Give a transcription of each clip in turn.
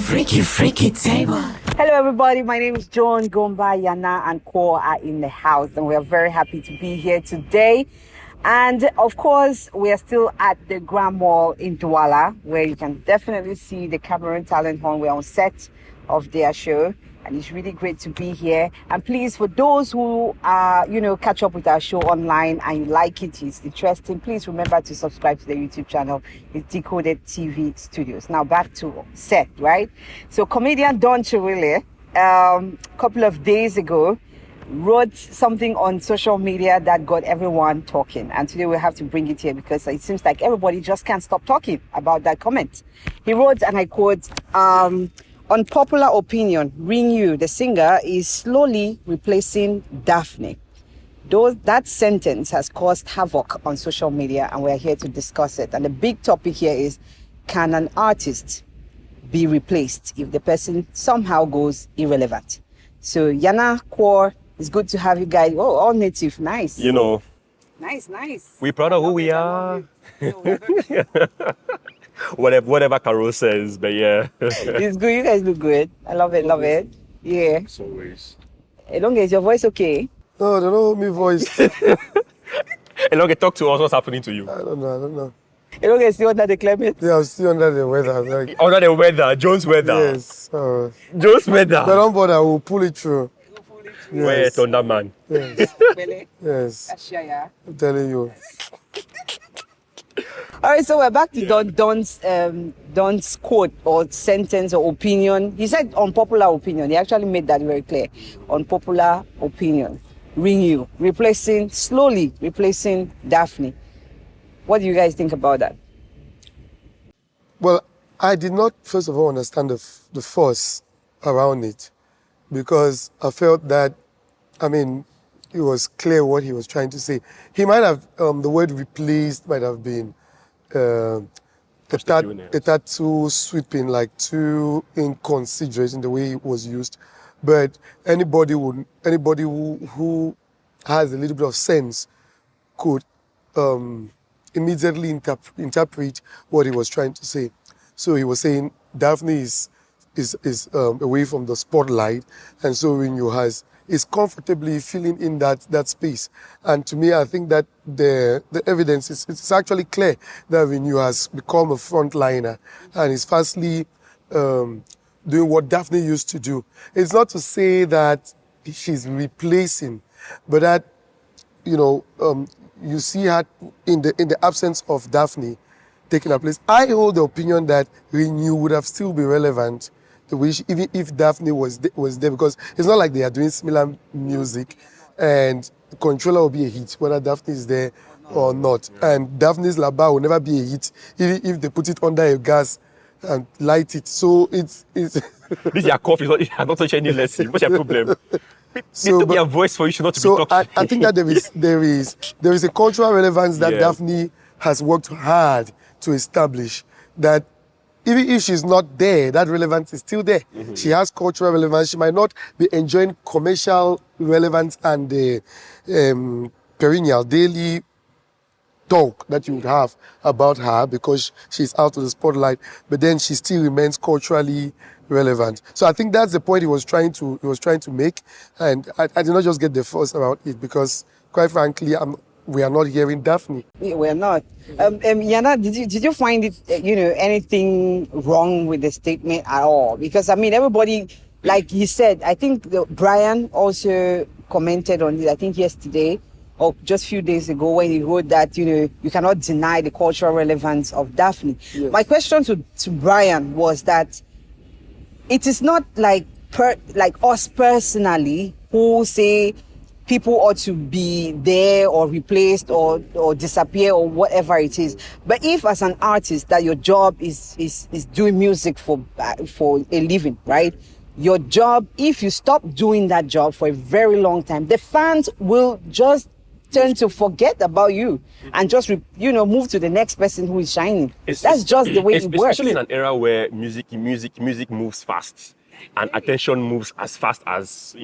Freaky table. Hello everybody, my name is Joan, Ngomba, Yana and Ko are in the house and we are very happy to be here today. And of course, we are still at the Grand Mall in Douala, where you can definitely see the Cameroon Talent Hunt. We're on set of their show and it's really great to be here. And please, for those who catch up with our show online and you like it, it's interesting, please remember to subscribe to the YouTube channel. It's DcodedTV Studios. Now back to set, right? So comedian Don Chirile, couple of days ago, wrote something on social media that got everyone talking, and today we have to bring it here because it seems like everybody just can't stop talking about that comment. He wrote, and I quote, unpopular opinion, Rinyu, the singer, is slowly replacing Daphne. That sentence has caused havoc on social media and we're here to discuss it. And the big topic here is, can an artist be replaced if the person somehow goes irrelevant? So Yana, Core, it's good to have you guys. Oh, all native, nice. You know. Nice. We're proud of who we are. Whatever Carol says, but yeah. It's good. You guys look good. I love it. Yeah. As always. As long as your voice okay. No, they don't hold me voice. Elonge, talk to us. What's happening to you? I don't know. As long as still under the climate. Yeah, I'm still under the weather. Like, Under the weather, Joan's weather. yes. Joan's weather. But don't bother, we'll pull it through. Where Yes. Thunder Man. Yes. Really? Yes. Yeah. I'm telling you. All right, so we're back to Don's quote or sentence or opinion. He said unpopular opinion. He actually made that very clear. Unpopular opinion. Rinyu, slowly replacing Daphne. What do you guys think about that? Well, I did not, first of all, understand the force around it because I felt that, it was clear what he was trying to say. He might have, the word replaced might have been a tad too sweeping, like too inconsiderate in the way it was used. But anybody who has a little bit of sense could immediately interpret what he was trying to say. So he was saying Daphne is away from the spotlight, and so Rinyu is comfortably filling in that space. And to me, I think that the evidence it's actually clear that Rinyu has become a frontliner and is fastly doing what Daphne used to do. It's not to say that she's replacing, but that you see her in the absence of Daphne taking her place. I hold the opinion that Rinyu would have still been relevant the way even if Daphne was there, because it's not like they are doing similar music, and the Controller will be a hit whether Daphne is there or not. And Daphne's Laba will never be a hit even if they put it under a gas and light it. So it's This your cough is not touching any lesson. What's your problem? So, your voice for you should not be talking. I think that there is a cultural relevance that Daphne has worked hard to establish, that even if she's not there, that relevance is still there. Mm-hmm. She has cultural relevance. She might not be enjoying commercial relevance and the perennial daily talk that you would have about her because she's out of the spotlight, but then she still remains culturally relevant. So I think that's the point he was trying to make, and I did not just get the fuss about it because, quite frankly, we are not hearing Daphne. We're not. Yana, did you find it anything wrong with the statement at all? Because everybody, like he said, I think Brian also commented on it. I think yesterday or just a few days ago when he wrote that you cannot deny the cultural relevance of Daphne. Yes. My question to Brian was that it is not like us personally who say people ought to be there or replaced or disappear or whatever it is. But if as an artist that your job is doing music for a living, right? Your job, if you stop doing that job for a very long time, the fans will just tend to forget about you and just move to the next person who is shining. That's just the way it works. Especially in an era where music moves fast and attention moves as fast as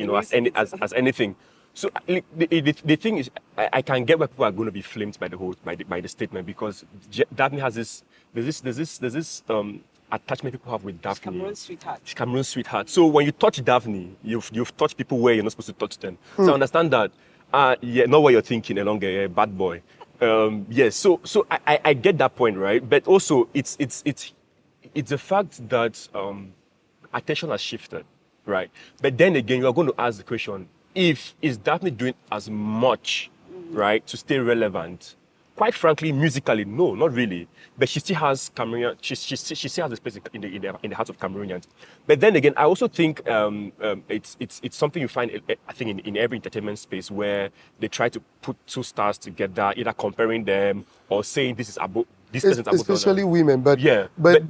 as anything. So the thing is, I can get why people are going to be flamed by the statement, because Daphne has this attachment people have with Daphne. Cameroon sweetheart. She's Cameroon sweetheart. So when you touch Daphne, you've touched people where you're not supposed to touch them. So I understand that. Yeah, not what you're thinking, a longer bad boy. Yes. So I get that point, right? But also it's the fact that attention has shifted, right? But then again, you are going to ask the question: is Daphne doing as much, right, to stay relevant? Quite frankly, musically, no, not really. But she still has Cameroon. She still has a place in the hearts of Cameroonians. But then again, I also think it's something you find, I think, in every entertainment space where they try to put two stars together, either comparing them or saying this is above. This person's above. Especially women, but yeah, but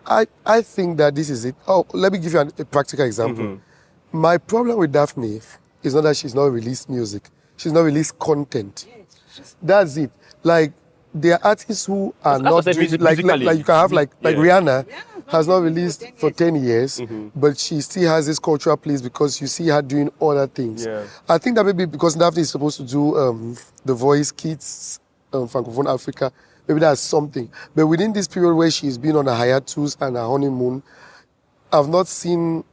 I think that this is it. Oh, let me give you a practical example. My problem with Daphne is not that she's not released music; she's not released content. That's it. Like, there are artists who are not doing, like you can have like Rihanna has not released for 10 years, but she still has this cultural place because you see her doing other things. Yeah. I think that maybe because Daphne is supposed to do The Voice Kids, Francophone Africa, maybe that's something. But within this period where she's been on a hiatus and a honeymoon, I've not seen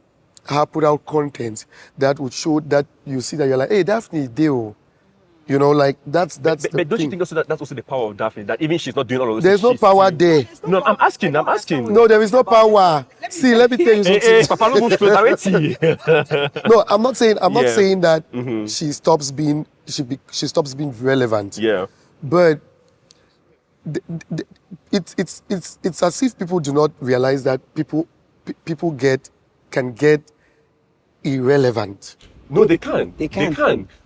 her put out content that would show that you see that you're like, hey, Daphne, Deo. You know, like that's but the don't thing. you think also that's also the power of Daphne? That even she's not doing all of this. There's no power there. No, I'm asking. No, there is no power. See, let me tell you something. Papa, no move closer. No, I'm not saying that she stops being relevant. Yeah. But it's as if people do not realize that people can get irrelevant. No, they can. They can.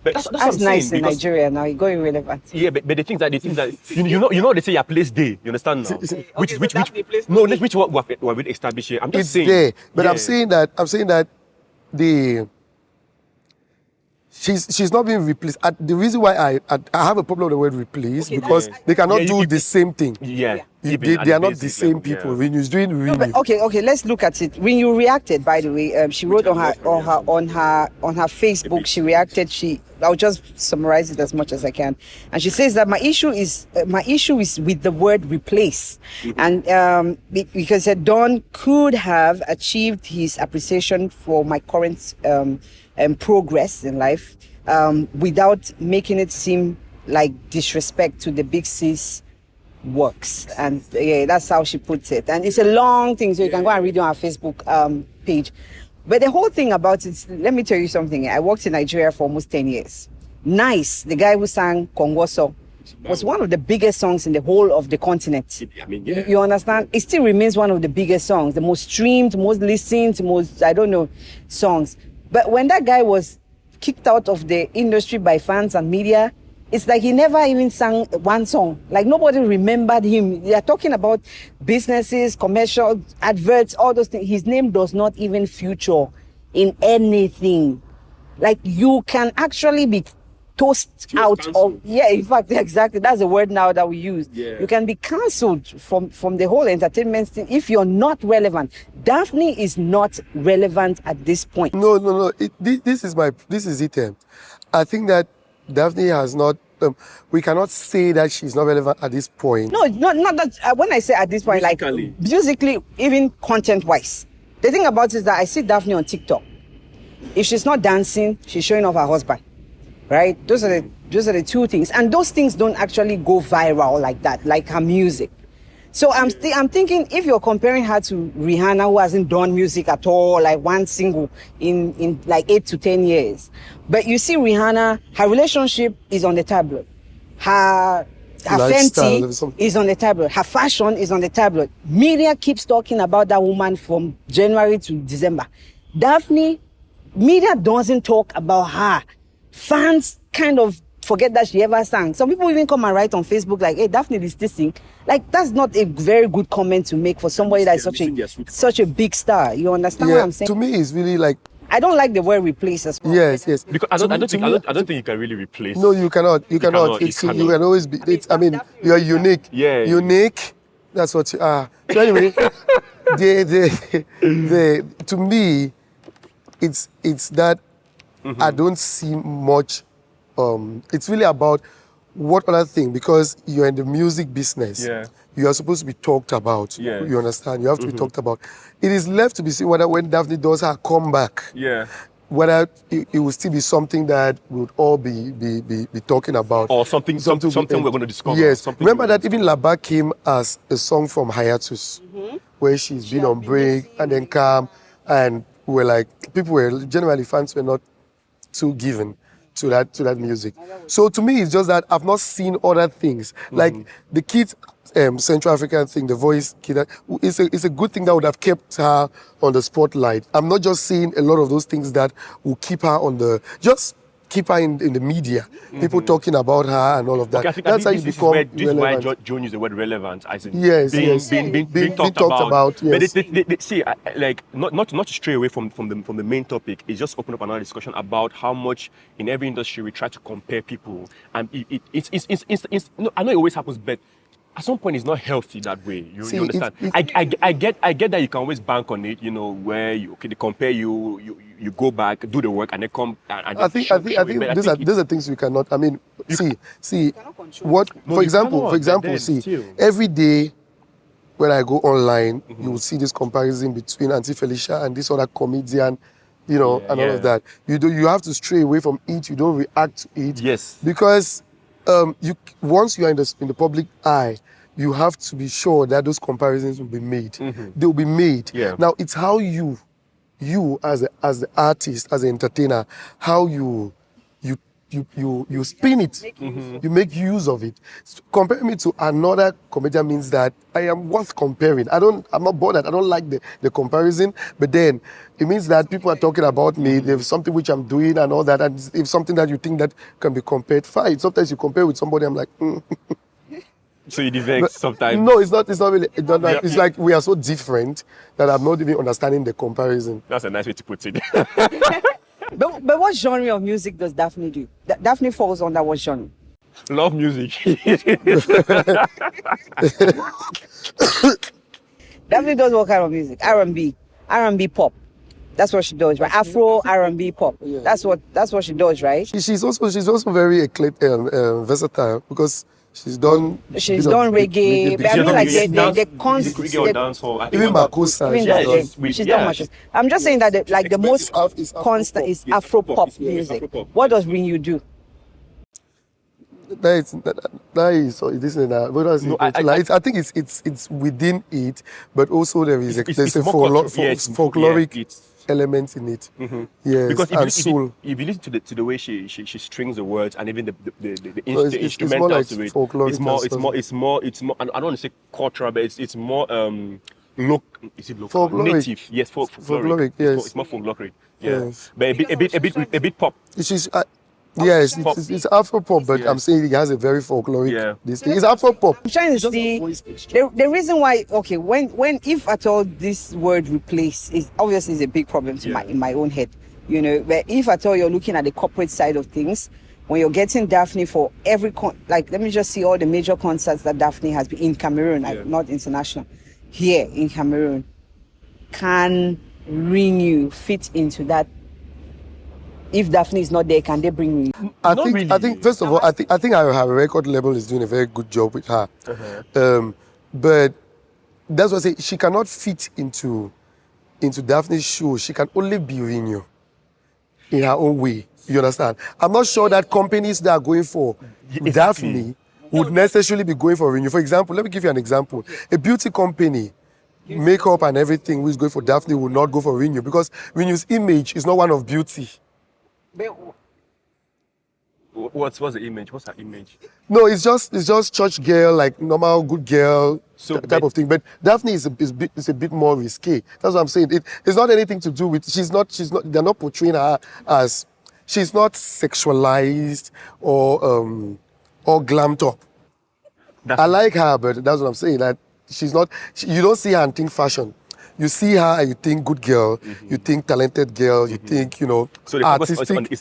But that's That's nice in Nigeria now. You're going relevant. Yeah, but the thing that you know they say your place day. You understand now? Which what we have established here. I'm just saying. There, but I'm saying that she's not being replaced. The reason why I have a problem with the word replace because they cannot do the same thing. Yeah. They are not the same people. Yeah. When you're doing really. Okay, let's look at it. When you reacted, by the way, she wrote on her Facebook. She reacted. I'll just summarize it as much as I can. And she says that my issue is with the word replace, and because Don could have achieved his appreciation for my current progress in life without making it seem like disrespect to the big sis works. And yeah, that's how she puts it. And it's a long thing, so you can go and read it on our Facebook page. But the whole thing about it, let me tell you something. I worked in Nigeria for almost 10 years. Nice, the guy who sang Kongoso, was one of the biggest songs in the whole of the continent. I mean, yeah. You understand? It still remains one of the biggest songs, the most streamed, most listened, songs. But when that guy was kicked out of the industry by fans and media, it's like he never even sang one song. Like nobody remembered him. They are talking about businesses, commercial adverts, all those things. His name does not even feature in anything. Like you can actually be tossed out of, in fact, exactly. That's the word now that we use. Yeah. You can be cancelled from the whole entertainment thing if you're not relevant. Daphne is not relevant at this point. No. This is it. I think that Daphne has not. We cannot say that she's not relevant at this point. No, not that. When I say at this point, Musically. like musically, even content-wise, the thing about it is that I see Daphne on TikTok. If she's not dancing, she's showing off her husband, right? Those are the two things, and those things don't actually go viral like that, like her music. So I'm thinking if you're comparing her to Rihanna, who hasn't done music at all, like one single in like 8 to 10 years. But you see Rihanna, her relationship is on the tablet. Her Fenty is on the tablet. Her fashion is on the tablet. Media keeps talking about that woman from January to December. Daphne, media doesn't talk about her. Fans kind of forget that she ever sang. Some people even come and write on Facebook like, hey, Daphne is this thing. Like, that's not a very good comment to make for somebody that is such a big star. You understand what I'm saying? To me, it's really like, I don't like the word replace as well. Yes. Because I don't think you can really replace. No, you cannot. You can always be. You're unique. Yeah. Unique. That's what you are. So anyway, to me, it's that I don't see much. It's really about what other thing? Because you're in the music business. Yeah. You are supposed to be talked about. Yes. You understand? You have to be talked about. It is left to be seen whether when Daphne does her comeback, Yeah. whether it will still be something that we would all be talking about. Or something we're going to discover. Yes. Something Remember that even Laba came as a song from hiatus, where she's been on break and then come, and generally fans were not too given to that music. So to me, it's just that I've not seen other things. Like the kids, Central African thing, the voice kid, it's a good thing that would have kept her on the spotlight. I'm not just seeing a lot of those things that will keep her keep her in the media. People talking about her and all of that. Okay, I think That's how you this become is why relevant. Joan used the word relevant, as in being talked about. Yes. But see, not to stray away from the main topic. It's just open up another discussion about how much in every industry we try to compare people, and it's I know it always happens, but at some point it's not healthy that way. You understand? I get that you can always bank on it, where they compare you go back, do the work, and then come. And I think these are things you cannot. I mean, see what. For example, every day when I go online, you will see this comparison between Auntie Felicia and this other comedian, and all of that. You have to stray away from it. You don't react to it. Yes. Because once you are in the public eye, you have to be sure that those comparisons will be made. They will be made. Yeah. Now it's how you as the artist, as an entertainer, how you spin it. You make use of it. Comparing me to another comedian means that I am worth comparing. I'm not bothered. I don't like the comparison, but then it means that people are talking about me. There's something which I'm doing and all that, and if something that you think that can be compared, fine. Sometimes you compare with somebody, I'm like, So you vex sometimes? No, it's not really. It's like we are so different that I'm not even understanding the comparison. That's a nice way to put it. But what genre of music does Daphne do? Daphne falls under what genre? Love music. Daphne does what kind of music? R&B pop. That's what she does, right? Afro R&B pop. Yeah. That's what she does, right? She's also very versatile because she's done reggae. But I mean, like the constant. Even Makusa. She's done much. I'm just saying that the most constant is Afro pop music. What does Ring You do? I think it's within it, but also there's a folkloric element in it. Yes, because if you listen to the way she strings the words and even the instrumental to it, it's more. I don't want to say cultural, but it's more is it local? Folkloric. Native. Yes, folkloric. Yes, it's more folkloric. Yeah. Yes. But a bit pop. Yes, it's Afro pop, but I'm saying it has a very folkloric. Yeah. It's Afro pop. I'm trying to see the reason why. Okay, when if at all this word replace is obviously is a big problem in my own head, But if at all you're looking at the corporate side of things, when you're getting Daphne for every let me just see all the major concerts that Daphne has been in Cameroon, not international, here in Cameroon, can Ring You fit into that? If Daphne is not there, can they bring me? I think first of all, I think her record label is doing a very good job with her. But that's what I say. She cannot fit into Daphne's shoe. She can only be Rinyo in her own way. You understand? I'm not sure that companies that are going for Daphne would necessarily be going for Rinyo. For example, let me give you an example. A beauty company, makeup and everything, who is going for Daphne will not go for Rinyo because Rinyo's image is not one of beauty. What's the image? What's her image? No, it's just church girl, like normal good girl type of thing. But Daphne is a bit more risque. That's what I'm saying. It's not anything to do with. She's not. They're not portraying her as. She's not sexualized or glammed up. I like her, but that's what I'm saying. That she's not. You don't see her and think fashion. you see her and you think good girl, you think talented girl, you think, you know, So the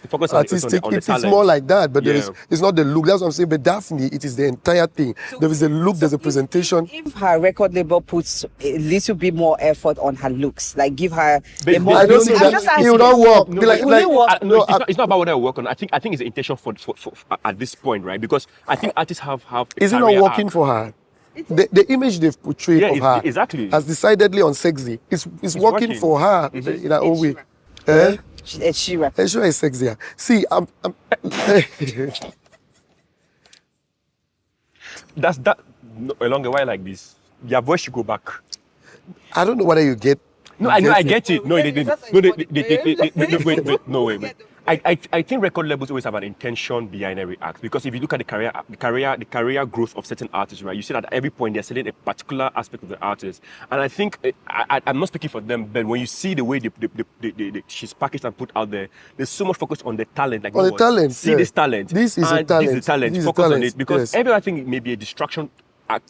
focus artistic. on the It's talent. more like that, but it's not the look. That's what I'm saying. But Daphne, it is the entire thing. There is a look, there's a presentation. If her record label puts a little bit more effort on her looks, like give her a more... I don't think that it will not work. It's not about what I work on. I think it's the intention for at this point, right? Because I think artists have. Is it not working for her? The image they've portrayed of her has decidedly unsexy. It's working for her in her own way. Shira is sexier. See, that's that. Along a while like this, your voice should go back. I don't know whether you get. No, I know, I get it. No, they didn't. No, wait. I think record labels always have an intention behind every act, because if you look at the career growth of certain artists, right, you see that at every point they're selling a particular aspect of the artist, and I think I'm not speaking for them, but when you see the way she's packaged and put out there, there's so much focus on the talent, like on the talent. See this talent. This is a talent. This is the talent. Focus on it, because every other thing may be a distraction.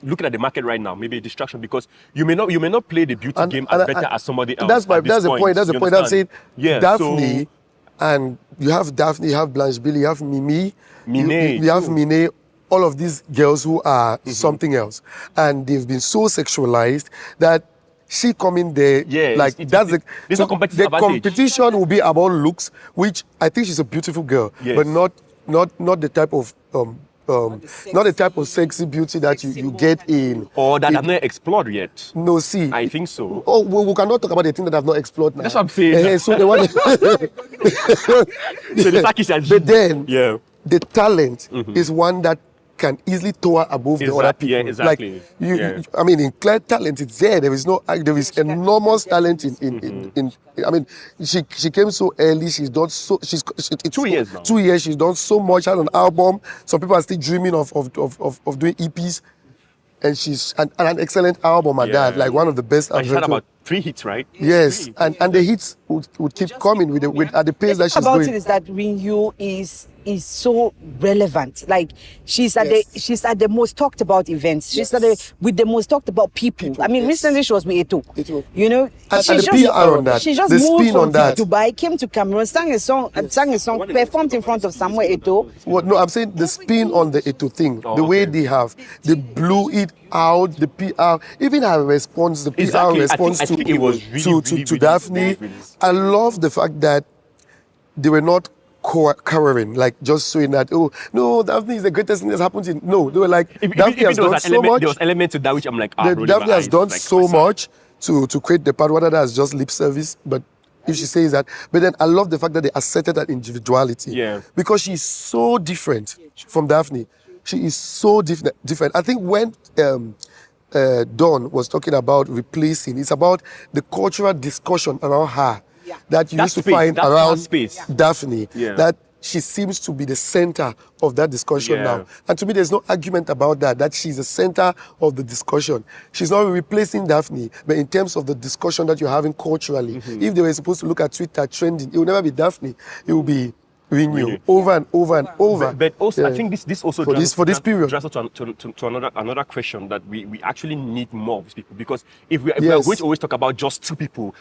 Looking at the market right now, maybe a distraction, because you may not play the beauty game as better as somebody else. That's the point. That's the point. I'm saying. Daphne. And you have Daphne, you have Blanche Billy, you have Mimi, you have Mine, all of these girls who are something else. And they've been so sexualized that she coming there, the competition will be about looks, which I think she's a beautiful girl, but not the type of not the type of sexy beauty that you get in. Or that I've not explored yet. No, see. I think so. Oh, we cannot talk about the thing that I've not explored now. That's what I'm saying. So the one. But then, the talent is one that can easily tower above the other people. Yeah, exactly. Like I mean, in clear talent, it's there. There is enormous talent in. I mean, she came so early. She's done so. It's 2 years now. 2 years. She's done so much. Had an album. Some people are still dreaming of doing EPs, and she's an excellent album at that. Like one of the best. And she had about 3 hits, right? Yes, and the hits would keep coming with at the pace that she's going. About it is that Rinyu is so relevant. Like she's at the most talked about events. She's with the most talked about people. I mean, recently she was with Eto. You know, and the PR on that. She just moved from Dubai, came to Cameroon, sang a song, performed in front of Samuel Eto. Well, no, I'm saying the spin on the Eto thing, the way they blew it out, the PR, even her response, the PR response to Daphne. I love the fact that they were not cowering, like just showing that, oh no, Daphne is the greatest thing that's happened in. No, they were like, Daphne has done so much. There was element to that which I'm like, Daphne has done so much to create the part, whether that's just lip service, but if she says that. But then I love the fact that they asserted that individuality. Yeah. Because she's so different from Daphne. She is so different. I think when Dawn was talking about replacing, it's about the cultural discussion around her that you used to find around Daphne. That she seems to be the center of that discussion now. And to me, there's no argument about that she's the center of the discussion. She's not replacing Daphne, but in terms of the discussion that you're having culturally. If they were supposed to look at Twitter trending, it will never be Daphne. It will be Renew over and over and over. But also, I think this also for this period drives us to another question that we actually need more of these people, because if we are going to always talk about just 2 people,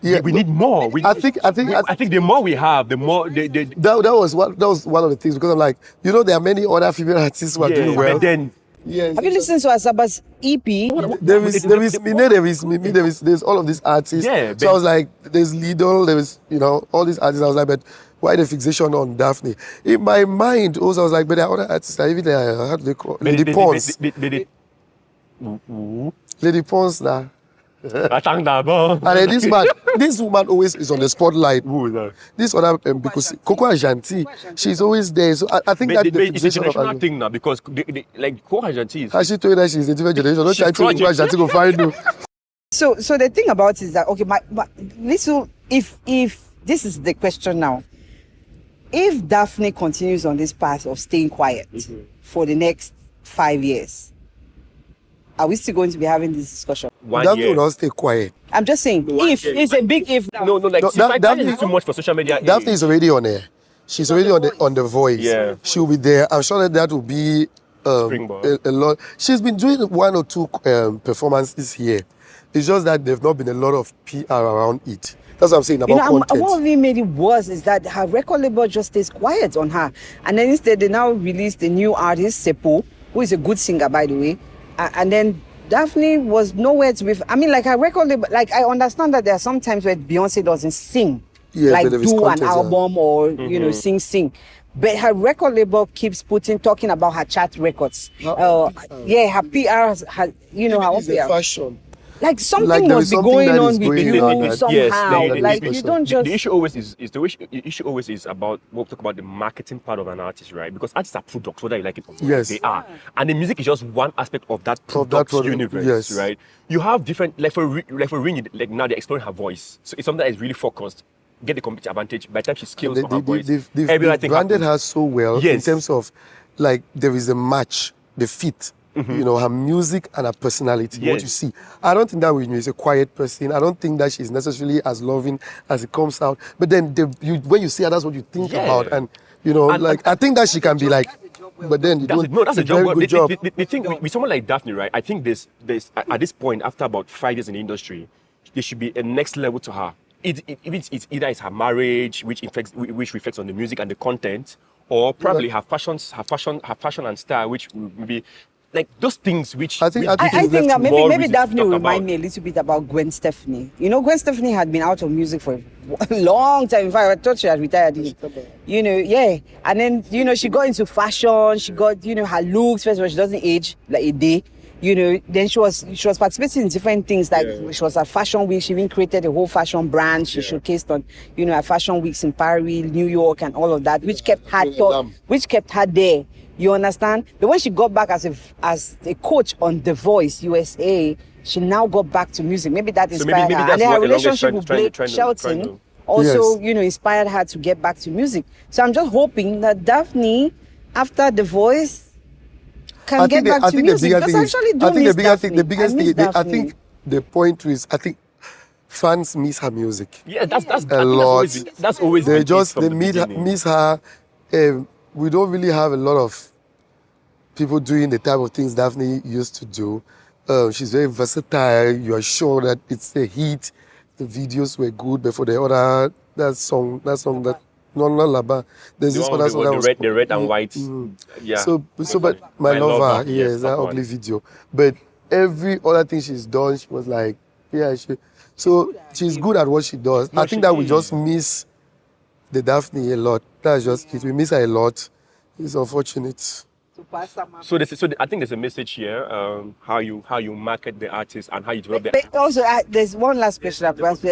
we need more. I think the more we have, the more that was one of the things, because I'm like, you know, there are many other female artists who are doing well. But then, have you listened to Asaba's EP? There is Mine, there's all of these artists. So I was like, there's Lidl, there's all these artists. I was like, but why the fixation on Daphne? In my mind, also I was like, but there are other artists. Even how do they call Lady Pons? Lady Pons now. And then this woman always is on the spotlight. This other because Coco Ajanti, she's always there. So I think that it's a generational thing now, because like Coco Ajanti is. Has she told her she's a different generation? Don't try to Coco Ajanti go find you. So the thing about it is that if this is the question now, if Daphne continues on this path of staying quiet for the next 5 years, are we still going to be having this discussion? Daphne will not stay quiet. I'm just saying, if it's a big if. No, Daphne is too much for social media. Daphne is already on air. She's already on the Voice. Yeah. She'll be there. I'm sure that will be a lot. She's been doing 1 or 2 performances here. It's just that there's not been a lot of PR around it. That's what I'm saying about content. What really made it worse is that her record label just stays quiet on her. And then instead, they now released a new artist, Sepo, who is a good singer, by the way. And then Daphne was nowhere to be. I mean, like her record label, like I understand that there are some times where Beyonce doesn't sing, like do an album or, you know, sing. But her record label keeps talking about her chart records. Yeah, her PR, her, you know, her own PR. Fashion. Like something must be going on with you somehow. Yes, like you don't just. The issue always is about we'll talk about the marketing part of an artist, right? Because artists are products, whether you like it or not. Yes. They are, and the music is just one aspect of that product universe, right? You have different like for Rini, like now they're exploring her voice, so it's something that is really focused. Get the competitive advantage by the time she scales on her voice. They've branded her so well in terms of like there is a match, the fit. You know, her music and her personality, what you see. I don't think that Whitney is a quiet person. I don't think that she's necessarily as loving as it comes out. But then when you see her, that's what you think about. And, you know, I think that she can be like, but then you don't. No, that's a job. Very good job. The thing with someone like Daphne, right? I think there's at this point, after about 5 years in the industry, there should be a next level to her. It's either it's her marriage, which reflects on the music and the content, or probably her fashion and style, which will be like those things which I think that maybe Daphne will remind me a little bit about Gwen Stefani. You know, Gwen Stefani had been out of music for a long time. In fact, I thought she had retired. You know, yeah. And then, you know, she got into fashion. She got, you know, her looks. First of all, she doesn't age like a day. You know, then she was participating in different things. Like she was at Fashion Week. She even created a whole fashion brand. She showcased on, you know, at Fashion Weeks in Paris, New York, and all of that, which kept her there. You understand? But when she got back as a coach on The Voice USA, she now got back to music. Maybe that inspired her. And then her relationship with Blake Shelton also, you know, inspired her to get back to music. So I'm just hoping that Daphne, after The Voice, can get back to music. Because I actually do miss Daphne. I think the point is, I think fans miss her music. Yeah, that's a lot. That's always they miss her. We don't really have a lot of people doing the type of things Daphne used to do. She's very versatile. You are sure that it's a hit. The videos were good before that song that not Laba. There's this other song that was the red and white. Yeah. So but my lover, yes, that ugly video. But every other thing she's done, she was like, so she's good at what she does. I think that we just miss the Daphne a lot. That's just it. We miss her a lot. It's unfortunate. So I think there's a message here. How you market the artist and how you develop the. But also, there's one last question I've asked.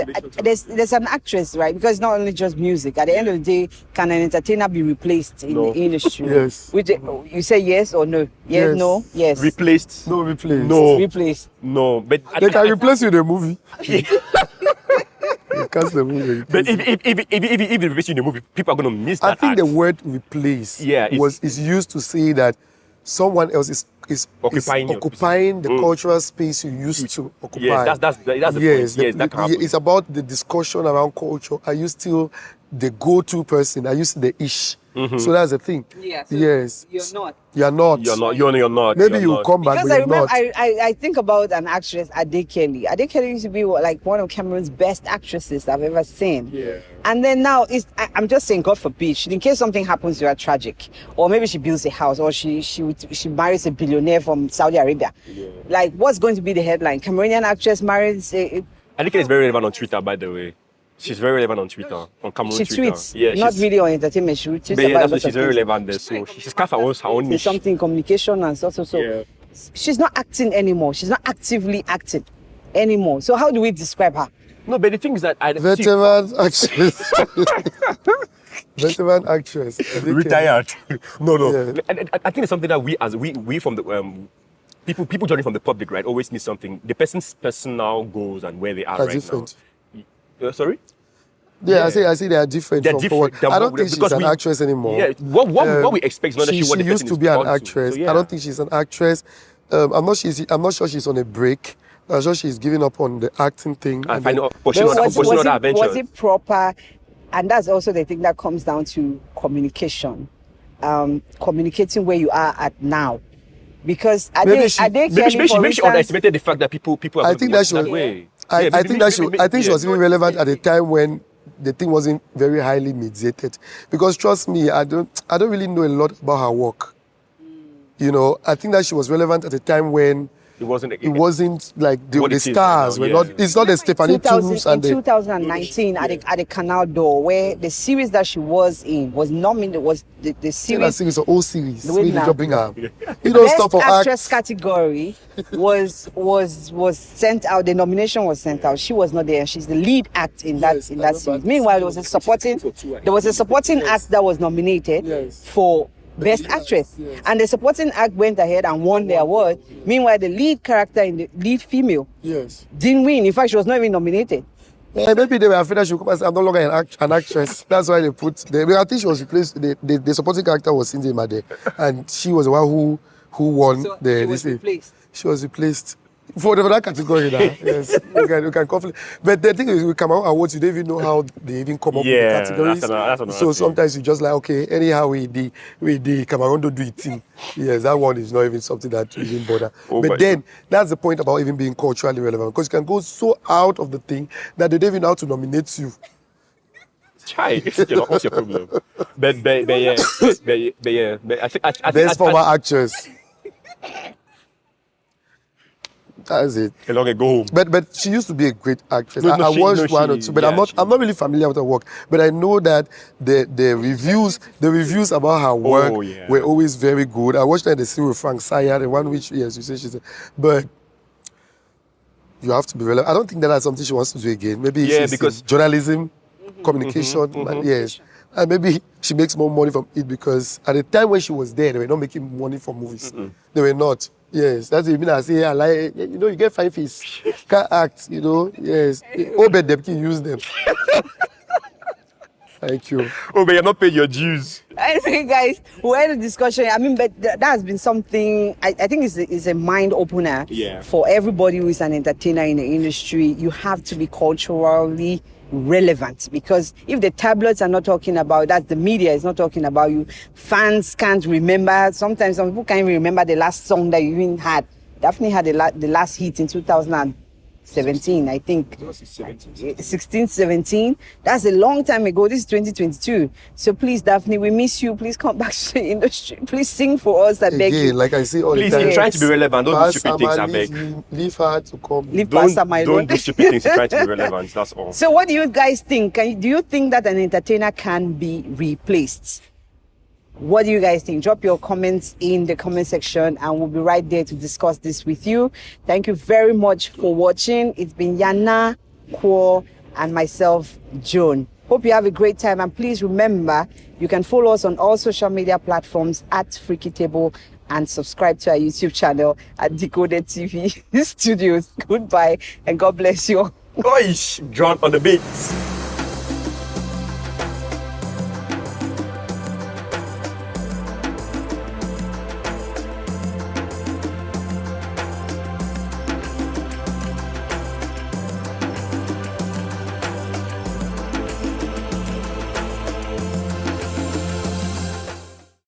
There's an actress, right? Because it's not only just music. At the end of the day, can an entertainer be replaced in the industry? Yes. You say yes or no? Yes, no, yes. Replaced? No, replaced. No. Replaced. No, but they can replace you in a movie. Cast the movie. But if they replace you in the movie, people are going to miss that. I think the word replace is used to say that someone else is occupying the cultural space you used to occupy. Yes, that's the point. Yes, that can happen. It's about the discussion around culture. Are you still the go-to person? Are you still the ish? So that's the thing. Yeah, so yes. You're not. You're not. You're not. Maybe you'll come back, because but I you're remember, not. I think about an actress, Ade Kelly. Ade Kelly used to be like one of Cameroon's best actresses I've ever seen. Yeah. And then now, I'm just saying, God forbid, in case something happens to her tragic, or maybe she builds a house, or she marries a billionaire from Saudi Arabia. Yeah. Like, what's going to be the headline? Cameroonian actress marries a... Ade Kelly is very relevant on Twitter, by the way. She's very relevant on Twitter, on Cameroon Twitter. She tweets, not really on entertainment. She tweets but about she's very relevant there. So she's kind of her own niche. Something communication and so. Yeah. She's not acting anymore. She's not actively acting anymore. So how do we describe her? No, but the thing is that veteran actress. Veteran actress. Retired. No. Yeah. I think it's something that we from the people judging from the public, right, always need something. The person's personal goals and where they are right different. Now. Sorry? Yeah, I say they are different. They're different. I don't think she's an actress anymore. Yeah, what we expect is not that she used to be an actress. So, yeah. I don't think she's an actress. I'm not sure she's on a break. I'm sure she's giving up on the acting thing. Was it proper? And that's also the thing that comes down to communication. Communicating where you are at now. Because are Maybe they caring for maybe she underestimated the fact that people are I going think to that watch she was. that way. I think she was even relevant at a time when the thing wasn't very highly mediated. Because trust me, I don't really know a lot about her work. You know, I think that she was relevant at a time when It wasn't like what the it is stars right were now, not. It's not the Stephanie Toombs and in the. 2019 at the Canal Door, where the series that she was in was nominated, was the That series. series or old series. The way Really now. dropping her. You don't Best stop for actress acts. category was sent out. The nomination was sent out. She was not there. She's the lead act in that series. Meanwhile, there was a supporting act that was nominated for Best Actress, and the supporting act went ahead and won the award. Meanwhile, the lead character in the lead female didn't win. In fact, she was not even nominated. Maybe they were afraid that she would come and say, I'm no longer an actress. That's why they put I think she was replaced. The supporting character was Cindy Made, and she was the one who won She was replaced. She was replaced. For that category now. Yes. You can conflict. But the thing is, with Cameroon Awards, you don't even know how they even come up with the categories. So sometimes you just like, okay, anyhow with the Cameroon don't do it thing. Yes, that one is not even something that you even bother. But then that's the point about even being culturally relevant, because you can go so out of the thing that they don't even know how to nominate you. Chai, what's your problem? But yeah, I think Best former actress. That's it. Along and go home. But she used to be a great actress. I watched one or two, but I'm not really familiar with her work. But I know that the reviews about her work were always very good. I watched her in the series with Frank Saya, the one which you say she's but you have to be relevant. I don't think that's something she wants to do again. Maybe because journalism, communication, yes. And maybe she makes more money from it, because at the time when she was there, they were not making money from movies. They were not. Yes, that's what you mean. I say, like, you get 5 face. Can't act, yes. Obed them can use them. Thank you. Oh, but you're not paying your dues. I think, guys, we had a discussion. I mean, but that has been something, I think is a mind opener for everybody who is an entertainer in the industry. You have to be culturally relevant, because if the tabloids are not talking about that, the media is not talking about you, fans can't remember. Sometimes some people can't even remember the last song that you even had. Daphne had the last hit in 2017, I think. 16, 17. That's a long time ago. This is 2022. So please, Daphne, we miss you. Please come back to the industry. Please sing for us. I beg you. Like I say all the time. Please, you're trying to be relevant. Don't do stupid things, I beg. Leave her to come. Don't do stupid things. You're trying to be relevant. That's all. So what do you guys think? Do you think that an entertainer can be replaced? What do you guys think? Drop your comments in the comment section, and we'll be right there to discuss this with you. Thank you very much for watching. It's been Yana, Kwo, and myself, Joan. Hope you have a great time, and please remember, you can follow us on all social media platforms at Freaky Table, and subscribe to our YouTube channel at DcodedTV Studios. Goodbye, and God bless you. John on the beats.